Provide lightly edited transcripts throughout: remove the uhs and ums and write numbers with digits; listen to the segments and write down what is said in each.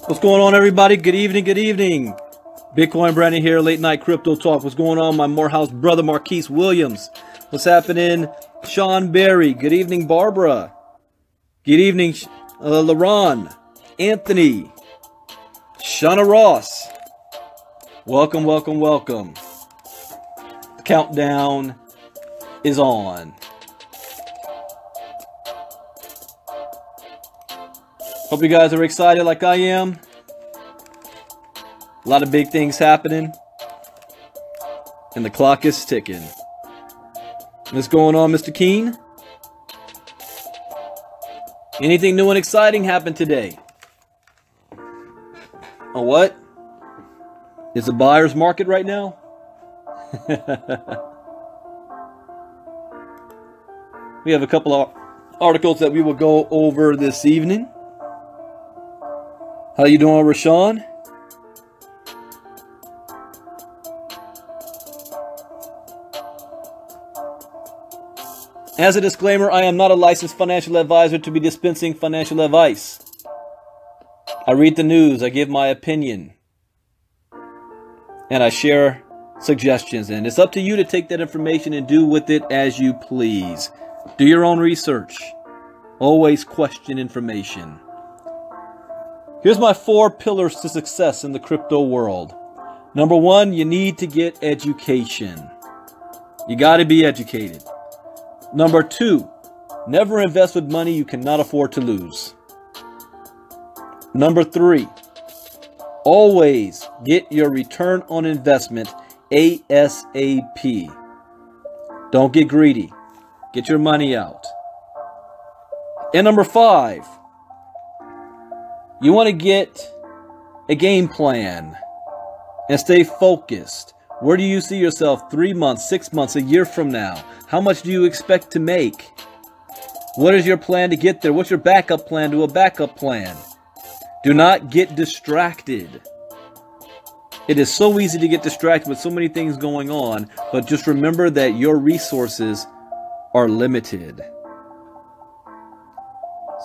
What's going on, everybody? Good evening, good evening. Bitcoin Brandon here, late night crypto talk. What's going on, my Morehouse brother Marquise Williams? What's happening, Sean Berry? Good evening, Barbara. Good evening, LaRon, Anthony, Shauna Ross. Welcome, welcome, welcome. The countdown is on. Hope you guys are excited like I am. A lot of big things happening. And the clock is ticking. What's going on, Mr. Keene? Anything new and exciting happened today? Oh, what? It's a buyer's market right now? We have a couple of articles that we will go over this evening. How you doing, Rashawn? As a disclaimer, I am not a licensed financial advisor to be dispensing financial advice. I read the news, I give my opinion, and I share suggestions. And it's up to you to take that information and do with it as you please. Do your own research. Always question information. Here's my 4 pillars to success in the crypto world. Number 1, you need to get education. You got to be educated. Number 2, never invest with money you cannot afford to lose. Number 3, always get your return on investment ASAP. Don't get greedy. Get your money out. And number 5, you want to get a game plan and stay focused. Where do you see yourself 3 months, 6 months, a year from now? How much do you expect to make? What is your plan to get there? What's your backup plan to a backup plan? Do not get distracted. It is so easy to get distracted with so many things going on, but just remember that your resources are limited.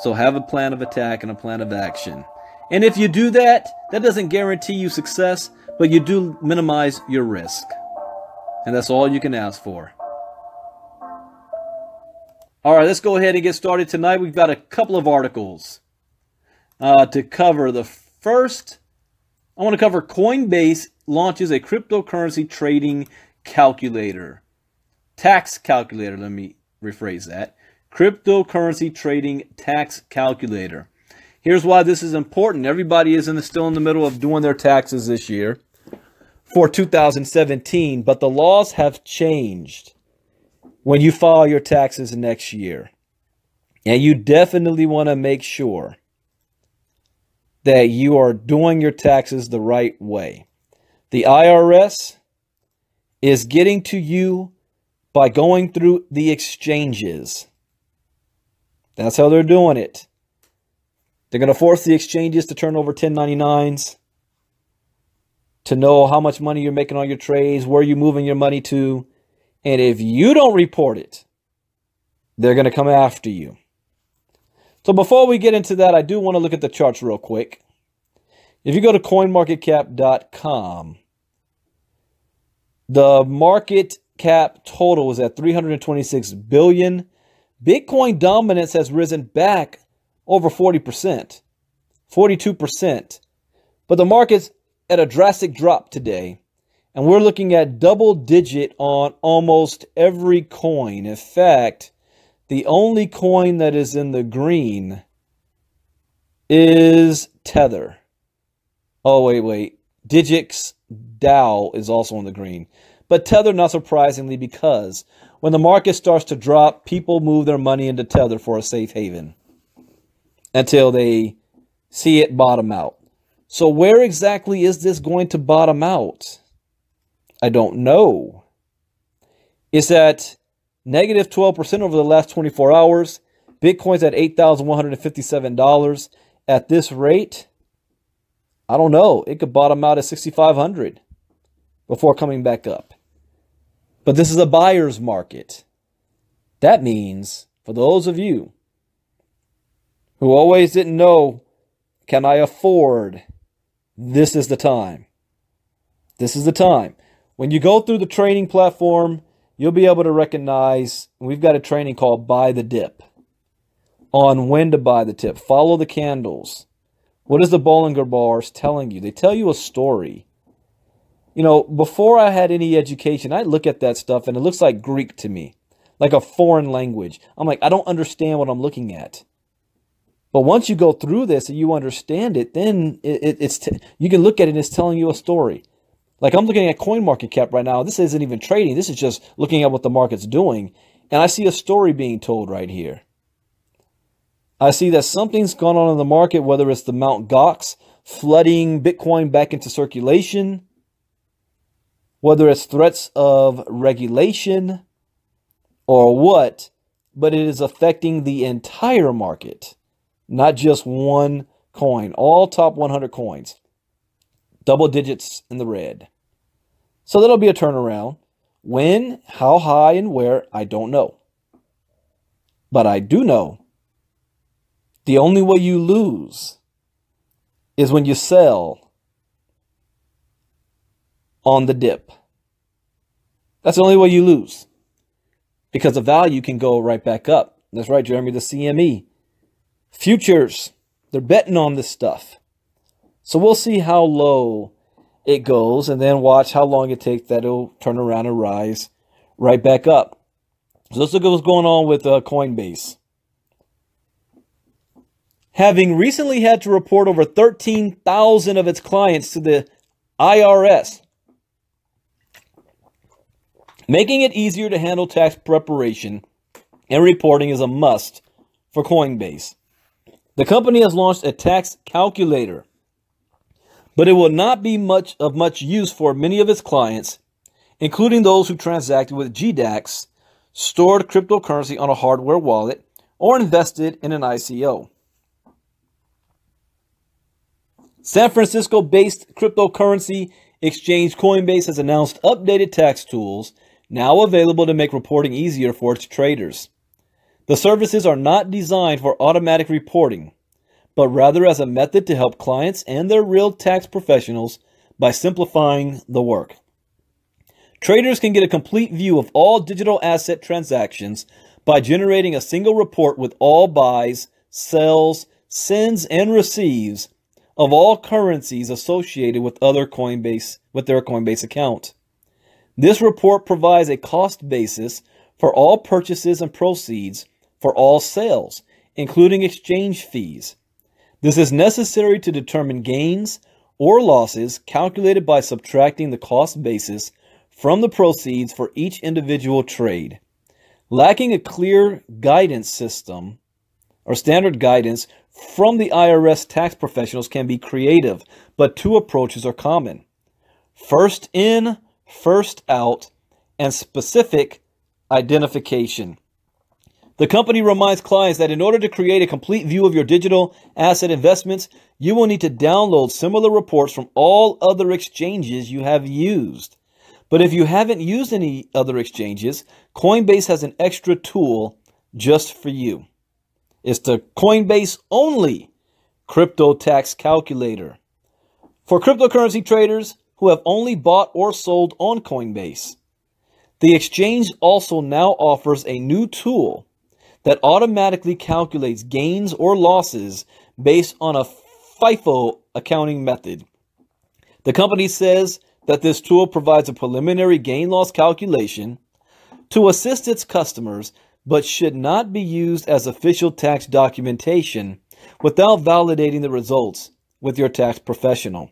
So have a plan of attack and a plan of action. And if you do that, that doesn't guarantee you success, but you do minimize your risk. And that's all you can ask for. All right, let's go ahead and get started tonight. We've got a couple of articles to cover. The first, I want to cover Coinbase launches a cryptocurrency trading calculator. Tax calculator, let me rephrase that. Cryptocurrency trading tax calculator. Here's why this is important. Everybody is still in the middle of doing their taxes this year for 2017, but the laws have changed when you file your taxes next year. And you definitely want to make sure that you are doing your taxes the right way. The IRS is getting to you by going through the exchanges. That's how they're doing it. They're going to force the exchanges to turn over 1099s, to know how much money you're making on your trades, where you're moving your money to. And if you don't report it, they're going to come after you. So before we get into that, I do want to look at the charts real quick. If you go to coinmarketcap.com, the market cap total is at 326 billion. Bitcoin dominance has risen back over 40%, 42%. But the market's at a drastic drop today. And we're looking at double digit on almost every coin. In fact, the only coin that is in the green is Tether. Oh, wait. Digix DAO is also in the green. But Tether, not surprisingly, because when the market starts to drop, people move their money into Tether for a safe haven until they see it bottom out. So where exactly is this going to bottom out? I don't know. It's at negative 12% over the last 24 hours. Bitcoin's at $8,157. At this rate, I don't know. It could bottom out at 6,500 before coming back up. But this is a buyer's market. That means, for those of you who always didn't know Can I afford? This is the time. This is the time. When you go through the training platform, you'll be able to recognize, we've got a training called Buy the Dip on when to buy the dip. Follow the candles. What is the Bollinger Bars telling you? They tell you a story. You know, before I had any education, I look at that stuff and it looks like Greek to me, like a foreign language. I'm like, I don't understand what I'm looking at. But once you go through this and you understand it, then you can look at it and it's telling you a story. Like I'm looking at CoinMarketCap right now. This isn't even trading. This is just looking at what the market's doing. And I see a story being told right here. I see that something's gone on in the market, whether it's the Mt. Gox flooding Bitcoin back into circulation, whether it's threats of regulation or what, but it is affecting the entire market, not just one coin, all top 100 coins, double digits in the red. So that'll be a turnaround. When, how high, and where, I don't know. But I do know the only way you lose is when you sell on the dip. That's the only way you lose, because the value can go right back up. That's right, Jeremy, the CME. Futures, they're betting on this stuff. So we'll see how low it goes and then watch how long it takes that it'll turn around and rise right back up. So let's look at what's going on with Coinbase. Having recently had to report over 13,000 of its clients to the IRS, making it easier to handle tax preparation and reporting is a must for Coinbase. The company has launched a tax calculator, but it will not be much use for many of its clients, including those who transacted with GDAX, stored cryptocurrency on a hardware wallet, or invested in an ICO. San Francisco-based cryptocurrency exchange Coinbase has announced updated tax tools now available to make reporting easier for its traders. The services are not designed for automatic reporting, but rather as a method to help clients and their real tax professionals by simplifying the work. Traders can get a complete view of all digital asset transactions by generating a single report with all buys, sells, sends, and receives of all currencies associated with their Coinbase account. This report provides a cost basis for all purchases and proceeds for all sales, including exchange fees. This is necessary to determine gains or losses calculated by subtracting the cost basis from the proceeds for each individual trade. Lacking a clear guidance system or standard guidance from the IRS, tax professionals can be creative, but two approaches are common: first in, first out, and specific identification. The company reminds clients that in order to create a complete view of your digital asset investments, you will need to download similar reports from all other exchanges you have used. But if you haven't used any other exchanges, Coinbase has an extra tool just for you. It's the Coinbase only crypto tax calculator for cryptocurrency traders who have only bought or sold on Coinbase. The exchange also now offers a new tool that automatically calculates gains or losses based on a FIFO accounting method. The company says that this tool provides a preliminary gain-loss calculation to assist its customers, but should not be used as official tax documentation without validating the results with your tax professional.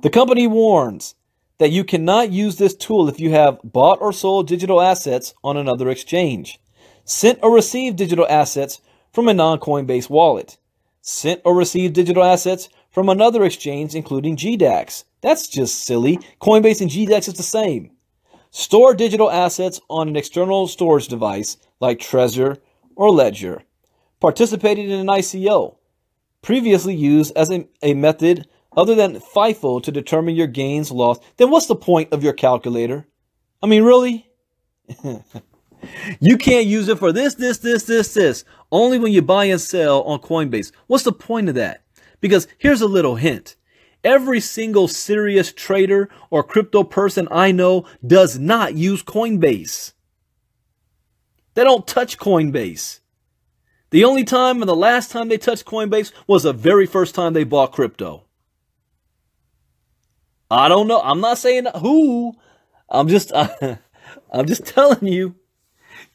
The company warns that you cannot use this tool if you have bought or sold digital assets on another exchange, sent or received digital assets from a non-Coinbase wallet, sent or received digital assets from another exchange, including GDAX. That's just silly. Coinbase and GDAX is the same. Store digital assets on an external storage device like Trezor or Ledger. Participated in an ICO, previously used as a method other than FIFO to determine your gains, loss. Then what's the point of your calculator? I mean, really? You can't use it for this. Only when you buy and sell on Coinbase. What's the point of that? Because here's a little hint. Every single serious trader or crypto person I know does not use Coinbase. They don't touch Coinbase. The only time and the last time they touched Coinbase was the very first time they bought crypto. I don't know. I'm not saying who. I'm just telling you.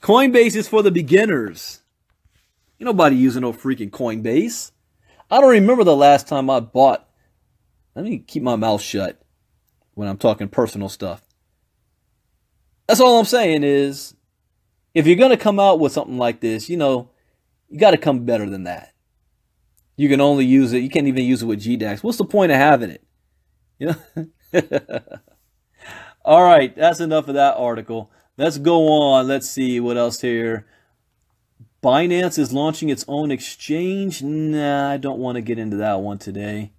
Coinbase is for the beginners. Ain't nobody using no freaking Coinbase. I don't remember the last time I bought. Let me keep my mouth shut when I'm talking personal stuff. That's all I'm saying is, if you're going to come out with something like this, you know, you got to come better than that. You can only use it. You can't even use it with GDAX. What's the point of having it? You know? All right. That's enough of that article. Let's go on. Let's see what else here. Binance is launching its own exchange. Nah, I don't want to get into that one today.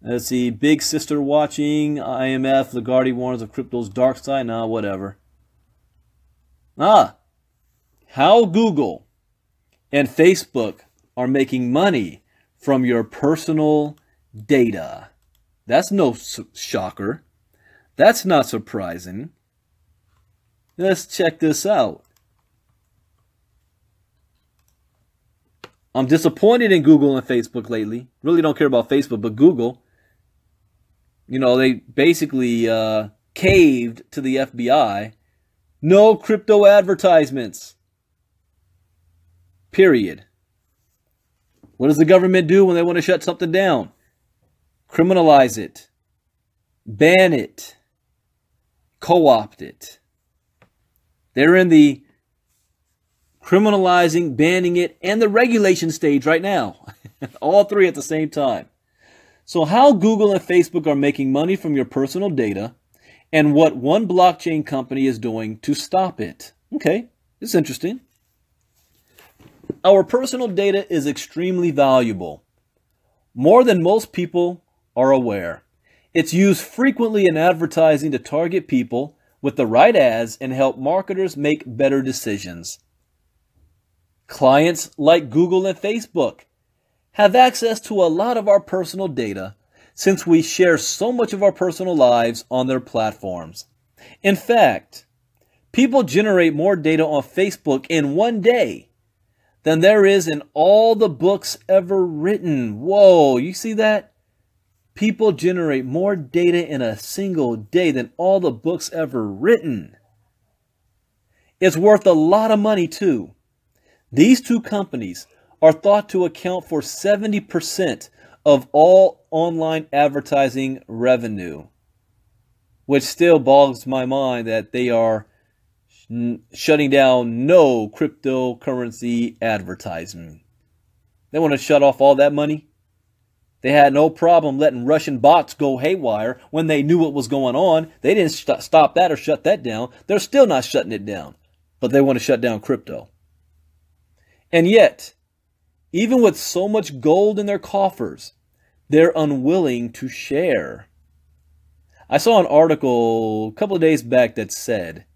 Let's see. Big sister watching. IMF. Lagarde warns of crypto's dark side. Nah, whatever. How Google and Facebook are making money from your personal data. That's no shocker. That's not surprising. Let's check this out. I'm disappointed in Google and Facebook lately. Really don't care about Facebook, but Google, you know, they basically caved to the FBI. No crypto advertisements. Period. What does the government do when they want to shut something down? Criminalize it. Ban it. Co-opt it. They're in the criminalizing, banning it, and the regulation stage right now. All three at the same time. So how Google and Facebook are making money from your personal data and what one blockchain company is doing to stop it. Okay, it's interesting. Our personal data is extremely valuable. More than most people are aware. It's used frequently in advertising to target people with the right ads and help marketers make better decisions. Clients like Google and Facebook have access to a lot of our personal data since we share so much of our personal lives on their platforms. In fact, people generate more data on Facebook in one day than there is in all the books ever written. Whoa, you see that? People generate more data in a single day than all the books ever written. It's worth a lot of money too. These two companies are thought to account for 70% of all online advertising revenue, which still boggles my mind that they are shutting down no cryptocurrency advertising. They want to shut off all that money. They had no problem letting Russian bots go haywire when they knew what was going on. They didn't stop that or shut that down. They're still not shutting it down, but they want to shut down crypto. And yet, even with so much gold in their coffers, they're unwilling to share. I saw an article a couple of days back that said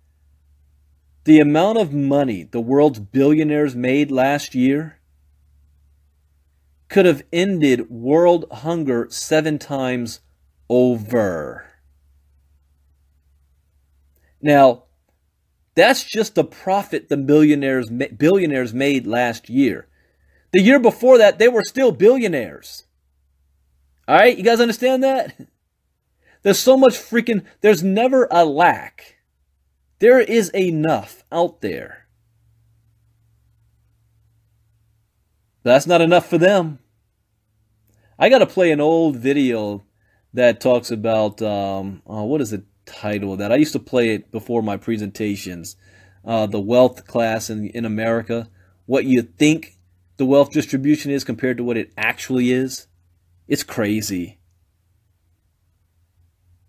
the amount of money the world's billionaires made last year could have ended world hunger 7 times over. Now, that's just the profit the billionaires made last year. The year before that, they were still billionaires. All right, you guys understand that? There's so much freaking, there's never a lack. There is enough out there. That's not enough for them. I got to play an old video that talks about, what is the title of that? I used to play it before my presentations. The wealth class in America. What you think the wealth distribution is compared to what it actually is. It's crazy.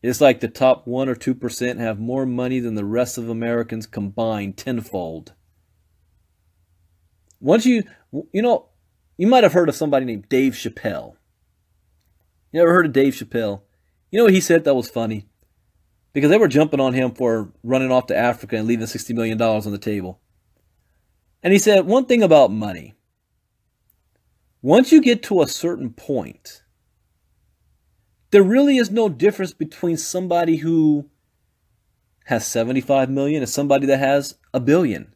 It's like the top 1 or 2% have more money than the rest of Americans combined tenfold. Once you know, you might have heard of somebody named Dave Chappelle. You ever heard of Dave Chappelle? You know what he said that was funny? Because they were jumping on him for running off to Africa and leaving $60 million on the table. And he said, one thing about money. Once you get to a certain point, there really is no difference between somebody who has 75 million and somebody that has a billion.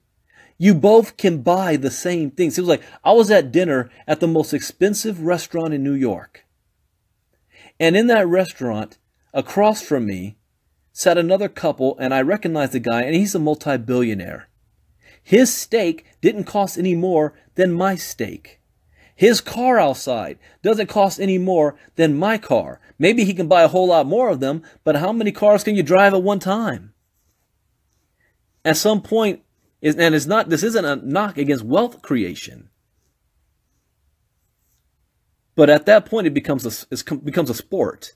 You both can buy the same things. It was like I was at dinner at the most expensive restaurant in New York. And in that restaurant, across from me, sat another couple, and I recognized the guy, and he's a multi-billionaire. His steak didn't cost any more than my steak. His car outside doesn't cost any more than my car. Maybe he can buy a whole lot more of them, but how many cars can you drive at one time? At some point, this isn't a knock against wealth creation. But at that point, it becomes a sport.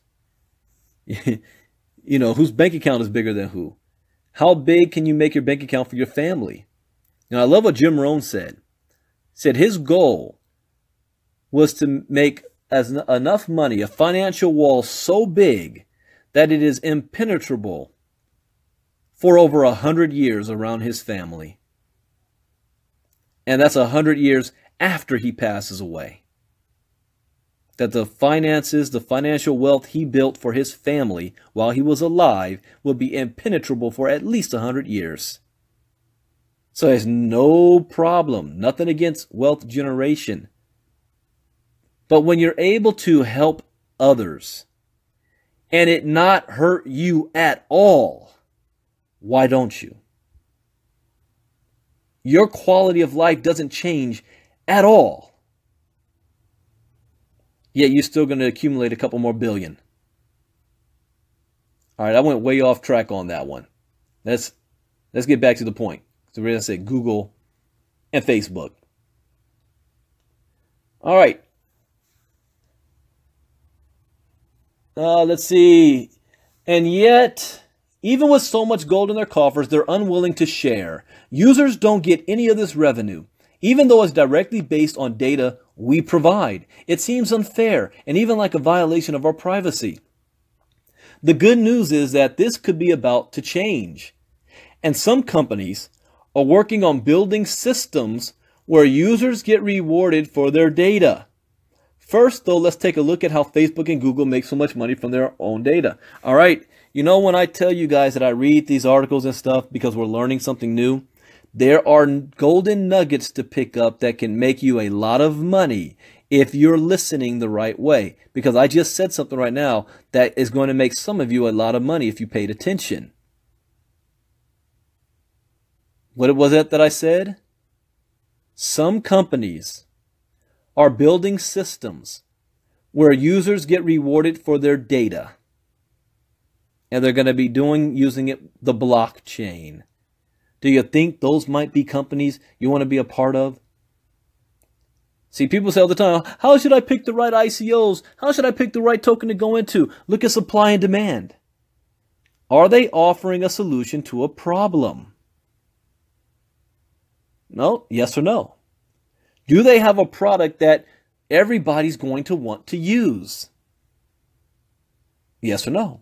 You know, whose bank account is bigger than who? How big can you make your bank account for your family? Now, I love what Jim Rohn said. He said his goal was to make enough money, a financial wall so big that it is impenetrable for over 100 years around his family. And that's 100 years after he passes away. That the finances, the financial wealth he built for his family while he was alive will be impenetrable for at least 100 years. So there's no problem, nothing against wealth generation. But when you're able to help others and it not hurt you at all, why don't you? Your quality of life doesn't change at all. Yet you're still going to accumulate a couple more billion. All right, I went way off track on that one. Let's get back to the point. So we're going to say Google and Facebook. All right. Let's see. And yet, even with so much gold in their coffers, they're unwilling to share. Users don't get any of this revenue, even though it's directly based on data we provide. It seems unfair and even like a violation of our privacy. The good news is that this could be about to change. And some companies are working on building systems where users get rewarded for their data. First, though, let's take a look at how Facebook and Google make so much money from their own data. All right, you know, when I tell you guys that I read these articles and stuff because we're learning something new, there are golden nuggets to pick up that can make you a lot of money if you're listening the right way. Because I just said something right now that is going to make some of you a lot of money if you paid attention. What was it that I said? Some companies are building systems where users get rewarded for their data. And they're going to be using the blockchain. Do you think those might be companies you want to be a part of? See, people say all the time, how should I pick the right ICOs? How should I pick the right token to go into? Look at supply and demand. Are they offering a solution to a problem? No, yes or no? Do they have a product that everybody's going to want to use? Yes or no?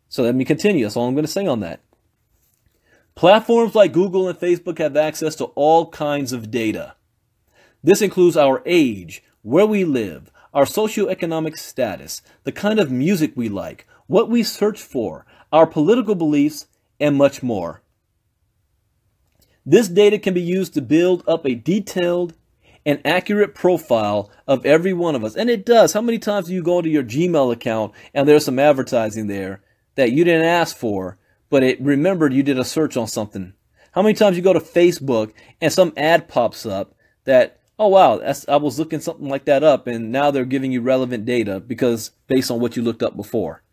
So let me continue. That's all I'm going to say on that. Platforms like Google and Facebook have access to all kinds of data. This includes our age, where we live, our socioeconomic status, the kind of music we like, what we search for, our political beliefs, and much more. This data can be used to build up a detailed and accurate profile of every one of us. And it does. How many times do you go to your Gmail account and there's some advertising there that you didn't ask for, but it remembered you did a search on something? How many times you go to Facebook and some ad pops up that, oh wow, I was looking something like that up, and now they're giving you relevant data because based on what you looked up before.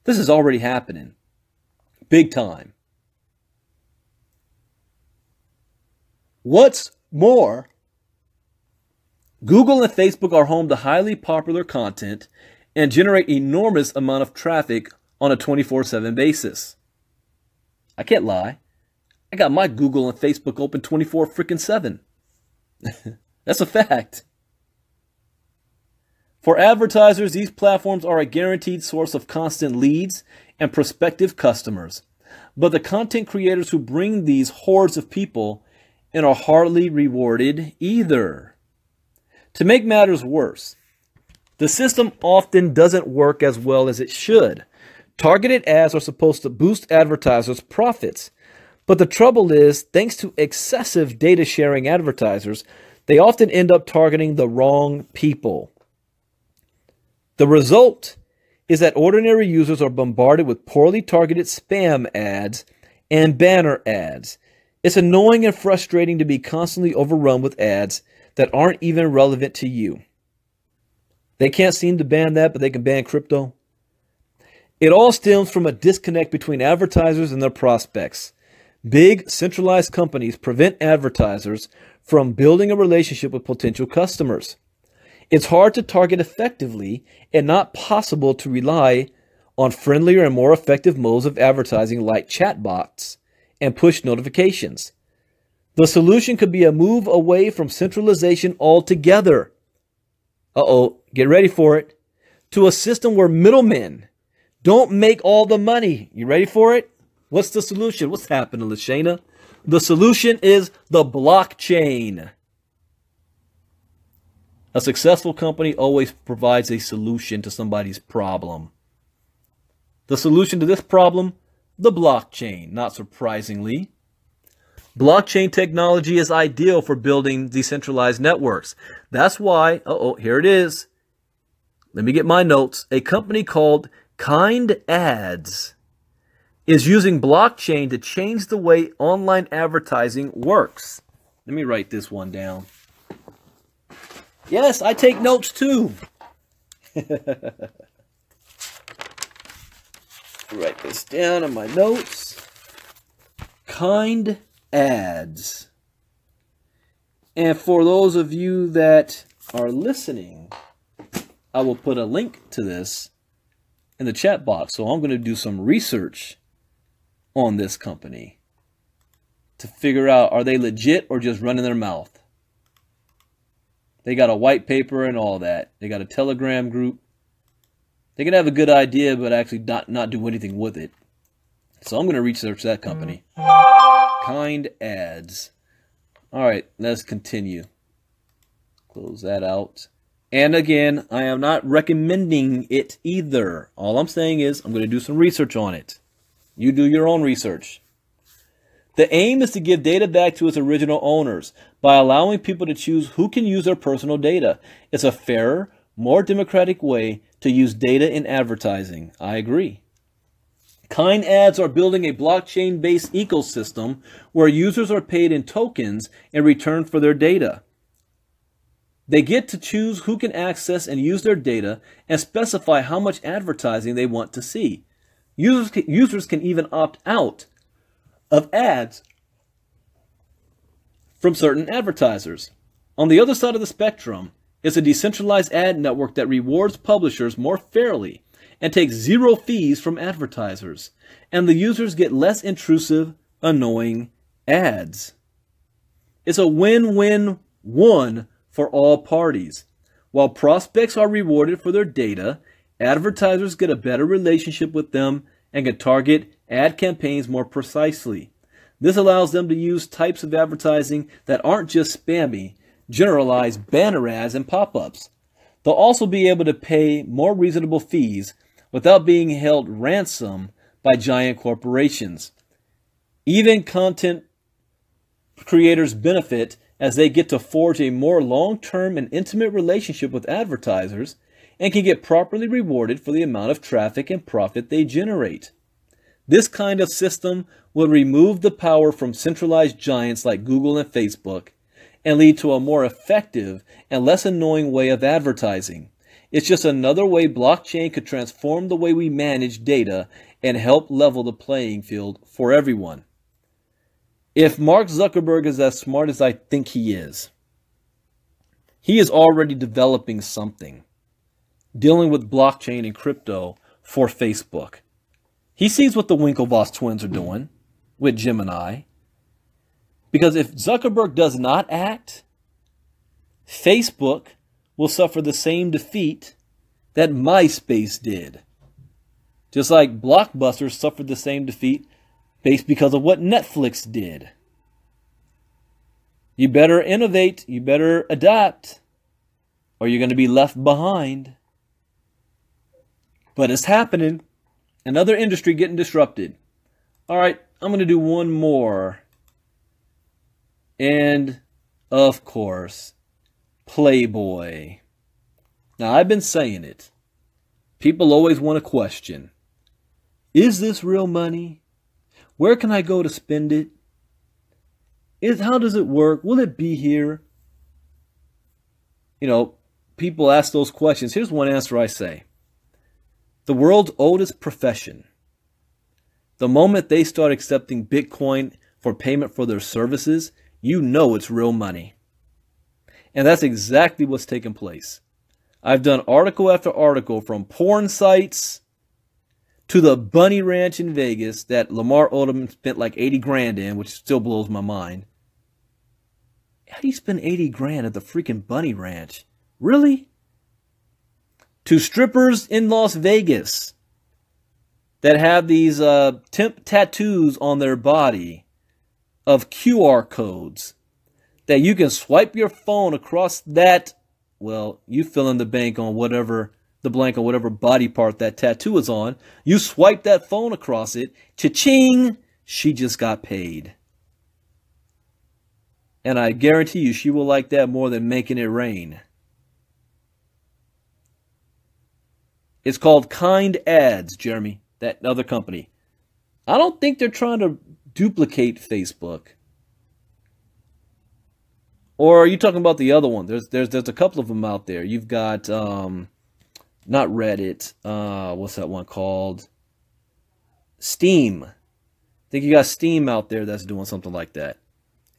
This is already happening. Big time. What's more, Google and Facebook are home to highly popular content and generate enormous amount of traffic on a 24/7 basis. I can't lie. I got my Google and Facebook open 24/7. That's a fact. For advertisers, these platforms are a guaranteed source of constant leads and prospective customers. But the content creators who bring these hordes of people and are hardly rewarded either. To make matters worse, the system often doesn't work as well as it should. Targeted ads are supposed to boost advertisers' profits. But the trouble is, thanks to excessive data sharing advertisers, they often end up targeting the wrong people. The result is that ordinary users are bombarded with poorly targeted spam ads and banner ads. It's annoying and frustrating to be constantly overrun with ads that aren't even relevant to you. They can't seem to ban that, but they can ban crypto. It all stems from a disconnect between advertisers and their prospects. Big, centralized companies prevent advertisers from building a relationship with potential customers. It's hard to target effectively and not possible to rely on friendlier and more effective modes of advertising like chatbots and push notifications. The solution could be a move away from centralization altogether. Get ready for it. To a system where middlemen don't make all the money. You ready for it? What's the solution? What's happening, Lashana? The solution is the blockchain. A successful company always provides a solution to somebody's problem. The solution to this problem, the blockchain, not surprisingly. Blockchain technology is ideal for building decentralized networks. That's why, here it is. Let me get my notes. A company called Kind Ads is using blockchain to change the way online advertising works. Let me write this one down. Yes, I take notes too. Write this down in my notes. Kind Ads. And for those of you that are listening, I will put a link to this in the chat box. So I'm going to do some research on this company to figure out, are they legit or just running their mouth? They got a white paper and all that. They got a Telegram group. They can have a good idea, but actually not do anything with it. So I'm going to research that company. Kind Ads. All right, let's continue. Close that out. And again, I am not recommending it either. All I'm saying is I'm going to do some research on it. You do your own research. The aim is to give data back to its original owners by allowing people to choose who can use their personal data. It's a fairer, more democratic way to use data in advertising. I agree. Kind Ads are building a blockchain-based ecosystem where users are paid in tokens in return for their data. They get to choose who can access and use their data and specify how much advertising they want to see. Users can even opt out of ads from certain advertisers. On the other side of the spectrum is a decentralized ad network that rewards publishers more fairly and takes zero fees from advertisers, and the users get less intrusive, annoying ads. It's a win-win-win for all parties. While prospects are rewarded for their data, advertisers get a better relationship with them and can target ad campaigns more precisely. This allows them to use types of advertising that aren't just spammy, generalized banner ads and pop-ups. They'll also be able to pay more reasonable fees without being held ransom by giant corporations. Even content creators benefit as they get to forge a more long-term and intimate relationship with advertisers and can get properly rewarded for the amount of traffic and profit they generate. This kind of system will remove the power from centralized giants like Google and Facebook and lead to a more effective and less annoying way of advertising. It's just another way blockchain could transform the way we manage data and help level the playing field for everyone. If Mark Zuckerberg is as smart as I think he is already developing something dealing with blockchain and crypto for Facebook. He sees what the Winklevoss twins are doing with Gemini. Because if Zuckerberg does not act, Facebook will suffer the same defeat that MySpace did. Just like Blockbuster suffered the same defeat based because of what Netflix did. You better innovate. You better adapt, or you're going to be left behind. But it's happening. Another industry getting disrupted. All right, I'm going to do one more. And, of course, Playboy. Now, I've been saying it. People always want to question. Is this real money? Where can I go to spend it? How does it work? Will it be here? You know, people ask those questions. Here's one answer I say. The world's oldest profession. The moment they start accepting Bitcoin for payment for their services, you know it's real money. And that's exactly what's taking place. I've done article after article from porn sites to the Bunny Ranch in Vegas that Lamar Odom spent like 80 grand in, which still blows my mind. How do you spend 80 grand at the freaking Bunny Ranch? Really? To strippers in Las Vegas that have these temp tattoos on their body of QR codes that you can swipe your phone across that. Well, you fill in the blank on whatever body part that tattoo is on. You swipe that phone across it. Cha-ching! She just got paid. And I guarantee you she will like that more than making it rain. It's called Kind Ads, Jeremy, that other company. I don't think they're trying to duplicate Facebook. Or are you talking about the other one? There's a couple of them out there. You've got not Reddit. What's that one called? Steam. I think you got Steam out there that's doing something like that.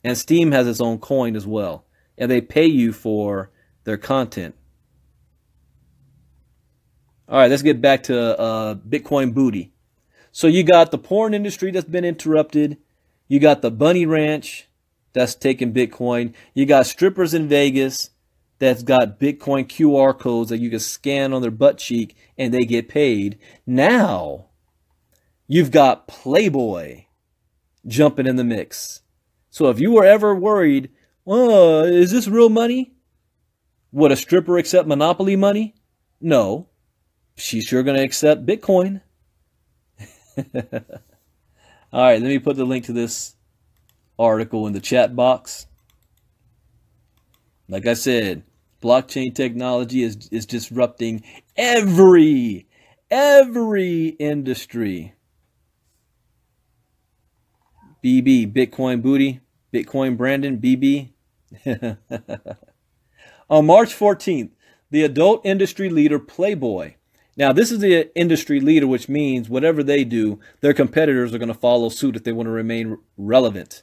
And Steam has its own coin as well. And they pay you for their content. All right, let's get back to Bitcoin booty. So you got the porn industry that's been interrupted. You got the Bunny Ranch that's taking Bitcoin. You got strippers in Vegas that's got Bitcoin QR codes that you can scan on their butt cheek and they get paid. Now, you've got Playboy jumping in the mix. So if you were ever worried, is this real money? Would a stripper accept Monopoly money? No. She's sure going to accept Bitcoin. All right, let me put the link to this article in the chat box. Like I said, blockchain technology is disrupting every industry. BB, Bitcoin booty. Bitcoin Brandon, BB. On March 14th, the adult industry leader Playboy. Now, this is the industry leader, which means whatever they do, their competitors are going to follow suit if they want to remain relevant.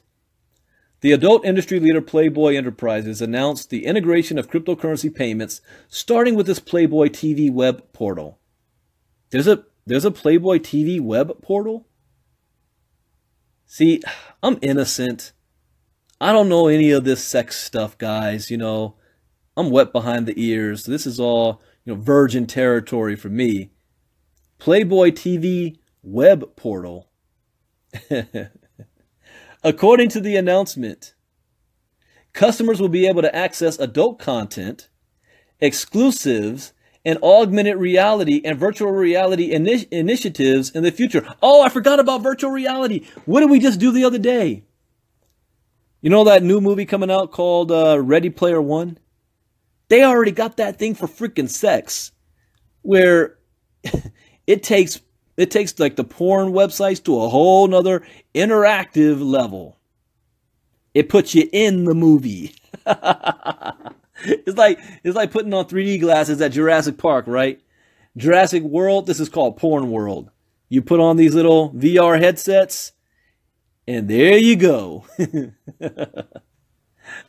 The adult industry leader Playboy Enterprises announced the integration of cryptocurrency payments, starting with this Playboy TV web portal. There's a Playboy TV web portal? See, I'm innocent. I don't know any of this sex stuff, guys. You know, I'm wet behind the ears. This is all, virgin territory for me. Playboy TV web portal. According to the announcement, customers will be able to access adult content, exclusives, and augmented reality and virtual reality initiatives in the future. Oh, I forgot about virtual reality. What did we just do the other day? You know that new movie coming out called Ready Player One? They already got that thing for freaking sex, where it takes like the porn websites to a whole nother interactive level. It puts you in the movie. It's like putting on 3D glasses at Jurassic Park, right? Jurassic World, this is called Porn World. You put on these little VR headsets, and there you go.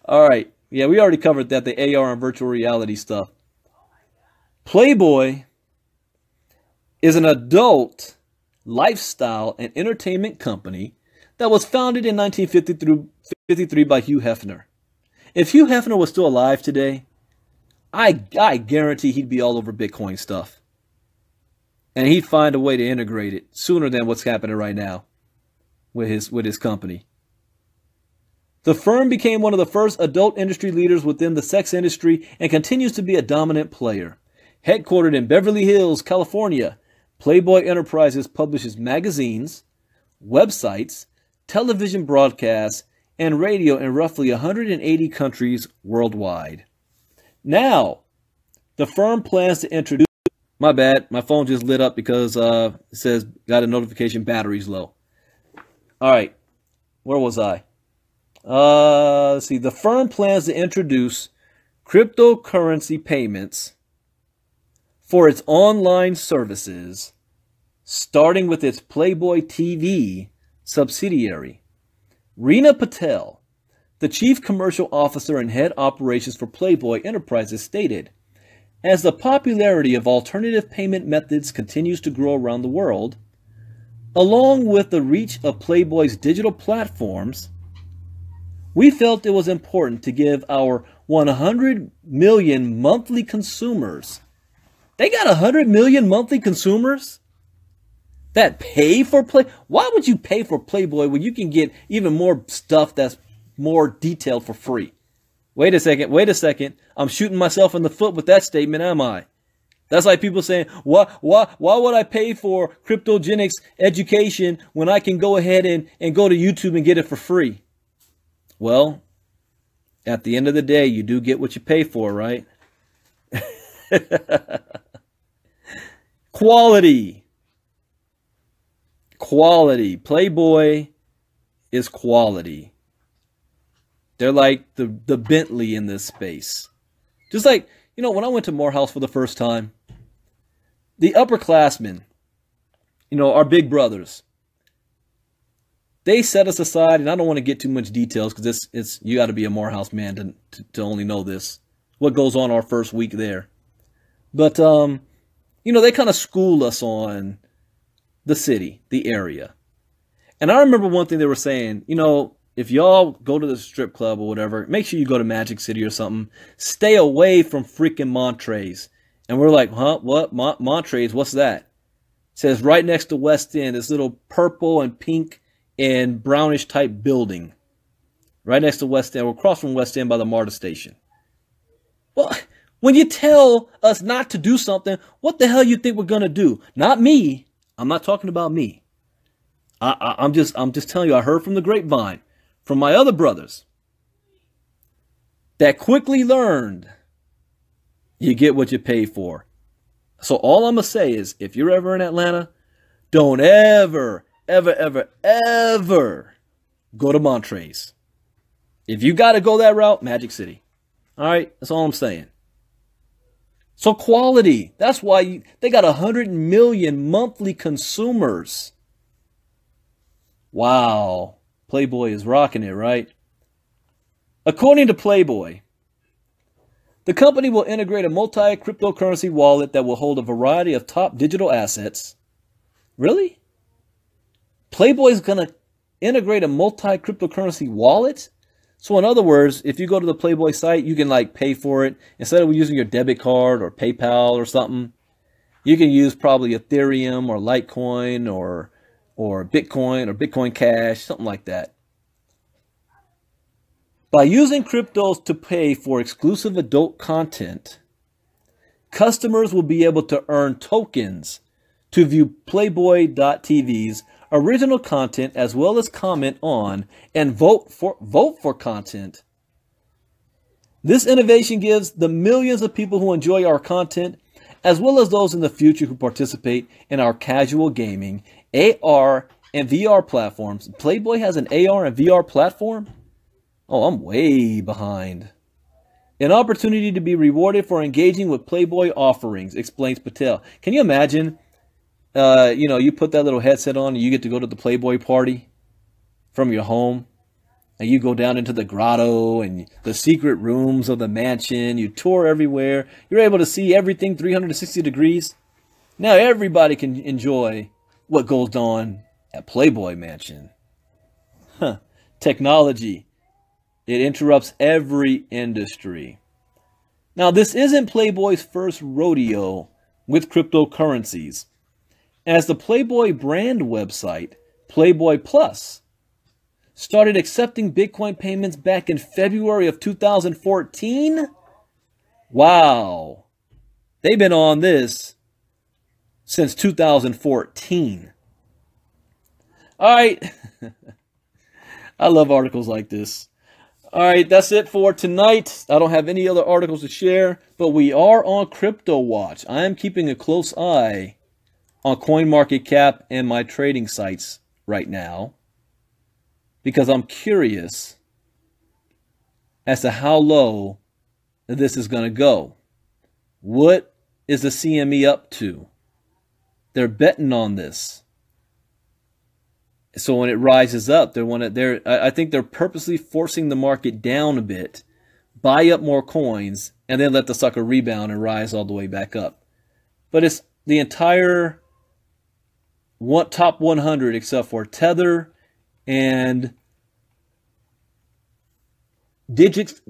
All right. Yeah, we already covered that, the AR and virtual reality stuff. Playboy is an adult lifestyle and entertainment company that was founded in 1953 by Hugh Hefner. If Hugh Hefner was still alive today, I guarantee he'd be all over Bitcoin stuff. And he'd find a way to integrate it sooner than what's happening right now with his company. The firm became one of the first adult industry leaders within the sex industry and continues to be a dominant player. Headquartered in Beverly Hills, California, Playboy Enterprises publishes magazines, websites, television broadcasts, and radio in roughly 180 countries worldwide. Now, the firm plans to introduce... My bad, my phone just lit up because it says got a notification, battery's low. All right, where was I? Let's see. The firm plans to introduce cryptocurrency payments for its online services, starting with its Playboy TV subsidiary. Reena Patel, the chief commercial officer and head operations for Playboy Enterprises, stated, "As the popularity of alternative payment methods continues to grow around the world, along with the reach of Playboy's digital platforms, we felt it was important to give our 100 million monthly consumers..." They got 100 million monthly consumers that pay for Play. Why would you pay for Playboy when you can get even more stuff that's more detailed for free? Wait a second. I'm shooting myself in the foot with that statement, am I? That's like people saying, why would I pay for cryptogenics education when I can go ahead and go to YouTube and get it for free? Well, at the end of the day, you do get what you pay for, right? Quality. Playboy is quality. They're like the Bentley in this space. Just like, when I went to Morehouse for the first time, the upperclassmen, our big brothers, they set us aside, and I don't want to get too much details because it's you got to be a Morehouse man to only know this, what goes on our first week there. But, they kind of school us on the city, the area. And I remember one thing they were saying, if y'all go to the strip club or whatever, make sure you go to Magic City or something. Stay away from freaking Montrese. And we're like, huh? What? Montrese? What's that? It says right next to West End, this little purple and pink and brownish type building. Right next to West End. We're across from West End by the MARTA station. Well, when you tell us not to do something, what the hell you think we're going to do? Not me. I'm not talking about me. I'm just telling you, I heard from the grapevine, from my other brothers, that quickly learned you get what you pay for. So all I'm going to say is, if you're ever in Atlanta, don't ever go to Montrese. If you got to go that route, Magic City. All right, that's all I'm saying. So quality, that's why they got 100 million monthly consumers. Wow, Playboy is rocking it, right? According to Playboy, the company will integrate a multi-cryptocurrency wallet that will hold a variety of top digital assets. Really? Playboy is going to integrate a multi-cryptocurrency wallet? So in other words, if you go to the Playboy site, you can pay for it. Instead of using your debit card or PayPal or something, you can use probably Ethereum or Litecoin or Bitcoin or Bitcoin Cash, something like that. By using cryptos to pay for exclusive adult content, customers will be able to earn tokens to view Playboy.tv's original content, as well as comment on and vote for content. This innovation gives the millions of people who enjoy our content, as well as those in the future who participate in our casual gaming, AR, and VR platforms. Playboy has an AR and VR platform? Oh, I'm way behind. An opportunity to be rewarded for engaging with Playboy offerings, explains Patel. Can you imagine? You put that little headset on and you get to go to the Playboy party from your home, and you go down into the grotto and the secret rooms of the mansion. You tour everywhere. You're able to see everything 360 degrees. Now everybody can enjoy what goes on at Playboy Mansion. Technology. It interrupts every industry. Now, this isn't Playboy's first rodeo with cryptocurrencies, as the Playboy brand website, Playboy Plus, started accepting Bitcoin payments back in February of 2014. Wow. They've been on this since 2014. All right. I love articles like this. All right, that's it for tonight. I don't have any other articles to share, but we are on Crypto Watch. I am keeping a close eye on CoinMarketCap and my trading sites right now because I'm curious as to how low this is going to go. What is the CME up to? They're betting on this. So when it rises up, I think they're purposely forcing the market down a bit, buy up more coins, and then let the sucker rebound and rise all the way back up. But it's the entire top 100 except for Tether and Digix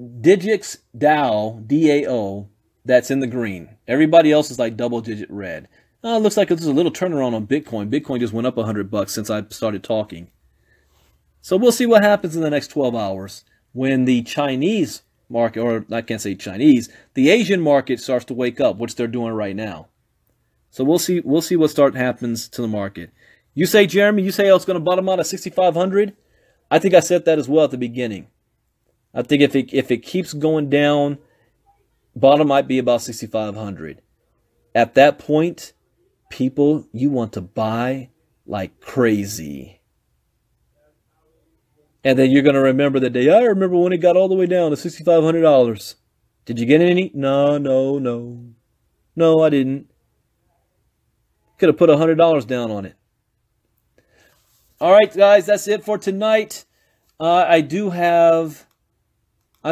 DAO, DAO, that's in the green. Everybody else is like double-digit red. It looks like there's a little turnaround on Bitcoin. Bitcoin just went up $100 since I started talking. So we'll see what happens in the next 12 hours when the Chinese market, or I can't say Chinese, the Asian market starts to wake up, which they're doing right now. So we'll see what happens to the market. You say, Jeremy, it's going to bottom out at 6,500? I think I said that as well at the beginning. I think if it keeps going down, bottom might be about 6,500. At that point, people, you want to buy like crazy. And then you're going to remember the day. I remember when it got all the way down to $6,500. Did you get any? No, I didn't. Could have put $100 down on it. All right, guys, that's it for tonight. I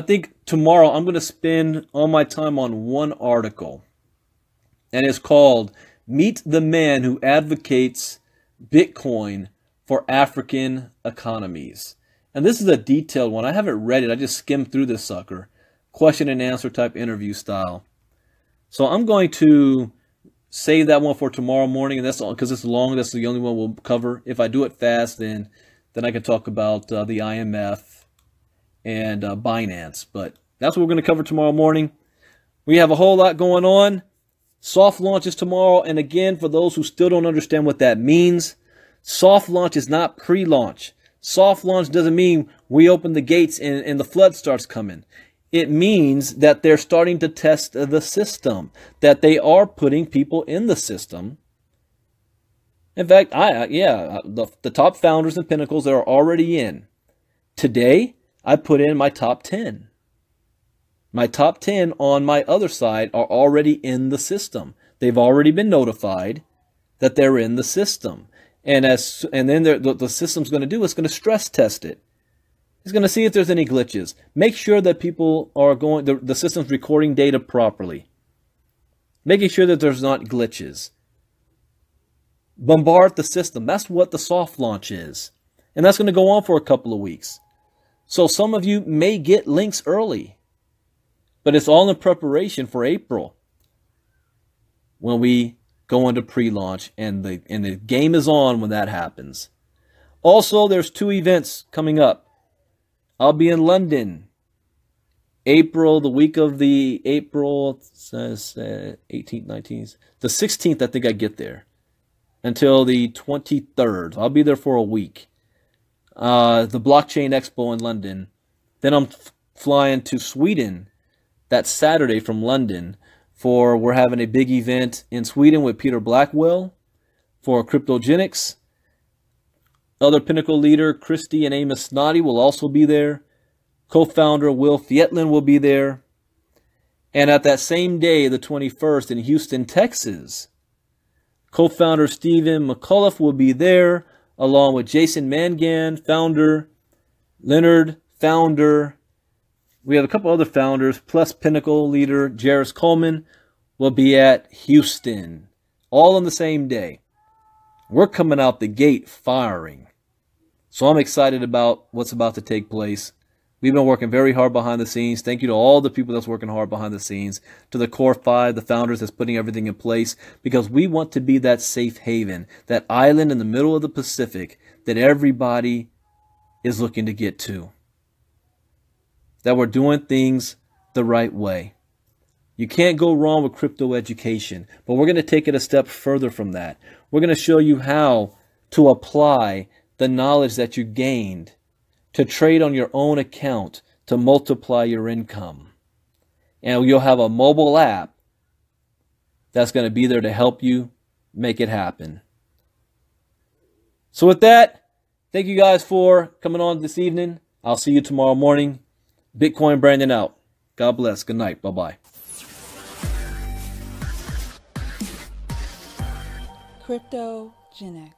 think tomorrow I'm going to spend all my time on one article. And it's called Meet the Man Who Advocates Bitcoin for African Economies. And this is a detailed one. I haven't read it. I just skimmed through this sucker. Question and answer type interview style. So I'm going to save that one for tomorrow morning. And that's all because it's long. That's the only one we'll cover. If I do it fast, then I can talk about the IMF and Binance. But that's what we're going to cover tomorrow morning. We have a whole lot going on. Soft launch is tomorrow, and again, for those who still don't understand what that means, soft launch is not pre-launch. Soft launch doesn't mean we open the gates and the flood starts coming. It means that they're starting to test the system, that they are putting people in the system. In fact, the top founders and pinnacles that are already in. Today, I put in my top 10. My top 10 on my other side are already in the system. They've already been notified that they're in the system. And then the system's going to do is going to stress test it. It's going to see if there's any glitches. Make sure that people are the system's recording data properly. Making sure that there's not glitches. Bombard the system. That's what the soft launch is. And that's going to go on for a couple of weeks. So some of you may get links early. But it's all in preparation for April when we go into pre-launch and the game is on when that happens. Also, there's 2 events coming up. I'll be in London the week of the April 18th, 19th. The 16th, I think I get there until the 23rd. I'll be there for a week. The Blockchain Expo in London. Then I'm flying to Sweden that Saturday from London we're having a big event in Sweden with Peter Blackwell for Cryptogenics. Other Pinnacle leader Christy and Amos Snoddy will also be there. Co-founder Will Fietlin will be there. And at that same day, the 21st, in Houston, Texas, co-founder Stephen McCullough will be there, along with Jason Mangan, founder, Leonard, founder. We have a couple other founders, plus Pinnacle leader Jairus Coleman will be at Houston, all on the same day. We're coming out the gate firing. So I'm excited about what's about to take place. We've been working very hard behind the scenes. Thank you to all the people that's working hard behind the scenes, to the Core 5, the founders that's putting everything in place, because we want to be that safe haven, that island in the middle of the Pacific that everybody is looking to get to. That we're doing things the right way. You can't go wrong with crypto education, but we're going to take it a step further from that. We're going to show you how to apply the knowledge that you gained to trade on your own account to multiply your income. And you'll have a mobile app that's going to be there to help you make it happen. So with that, thank you guys for coming on this evening. I'll see you tomorrow morning. Bitcoin Brandon out. God bless. Good night. Bye-bye. Crypto Gen X.